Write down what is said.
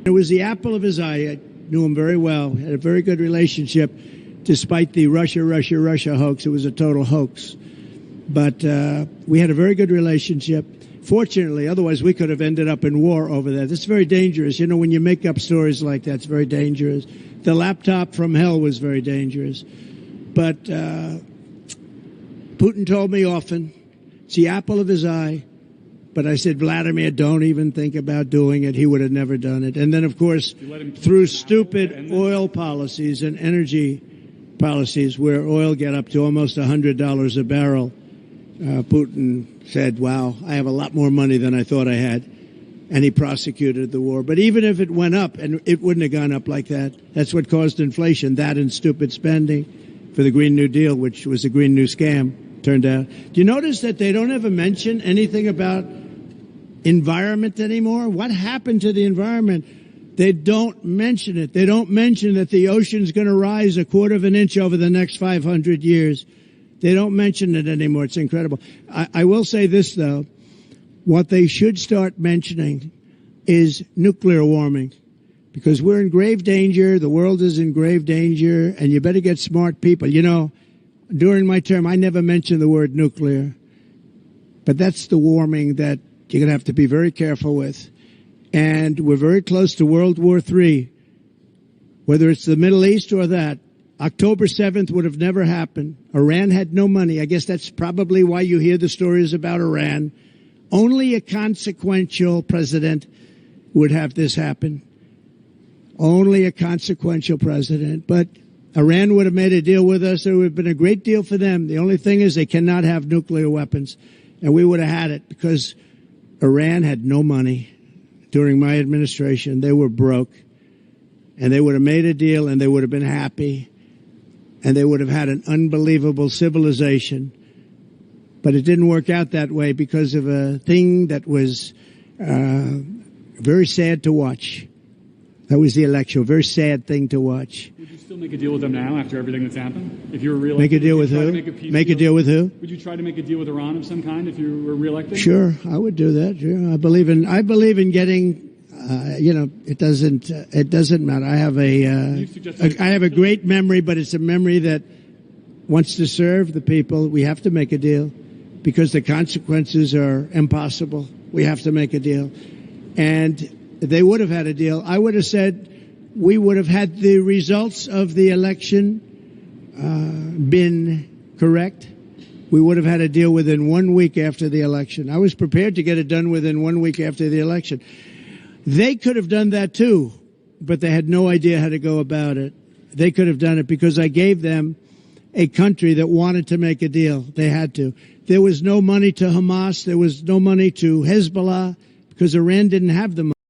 It was the apple of his eye. I knew him very well, had a very good relationship, despite the Russia hoax. It was a total hoax. But we had a very good relationship. Fortunately, otherwise we could have ended up in war over that. It's very dangerous. You know, when you make up stories like that, it's very dangerous. The laptop from hell was very dangerous. But Putin told me often, it's the apple of his eye. But I said, Vladimir, don't even think about doing it. He would have never done it. And then, of course, through stupid oil policies and energy policies where oil got up to almost $100 a barrel, Putin said, wow, I have a lot more money than I thought I had. And he prosecuted the war. But even if it went up, and it wouldn't have gone up like that, that's what caused inflation, that and stupid spending for the Green New Deal, which was a Green New Scam, turned out. Do you notice that they don't ever mention anything about environment anymore? What happened to the environment? They don't mention it. They don't mention that the ocean's going to rise 1/4 of an inch over the next 500 years. They don't mention it anymore. It's incredible. I will say this, though. What they should start mentioning is nuclear warming, because we're in grave danger. The world is in grave danger, and you better get smart people. You know, during my term, I never mentioned the word nuclear, but that's the warming that you're going to have to be very careful with. And we're very close to World War III, whether it's the Middle East or that. October 7th would have never happened. Iran had no money. I guess that's probably why you hear the stories about Iran. Only a consequential president would have this happen. Only a consequential president. But Iran would have made a deal with us. It would have been a great deal for them. The only thing is they cannot have nuclear weapons. And we would have had it because Iran had no money during my administration. They were broke. And they would have made a deal and they would have been happy. And they would have had an unbelievable civilization. But it didn't work out that way because of a thing that was very sad to watch. That was the election, a very sad thing to watch. Would you still make a deal with them now after everything that's happened? If you were reelected? Make a deal with who? Make a deal with who? Would you try to make a deal with Iran of some kind if you were reelected? Sure, I would do that. Sure. I believe in getting, it doesn't matter. I have a great memory, but it's a memory that wants to serve the people. We have to make a deal because the consequences are impossible. We have to make a deal. And they would have had a deal. I would have said we would have had the results of the election been correct. We would have had a deal within 1 week after the election. I was prepared to get it done within 1 week after the election. They could have done that too, but they had no idea how to go about it. They could have done it because I gave them a country that wanted to make a deal. They had to. There was no money to Hamas. There was no money to Hezbollah because Iran didn't have the money.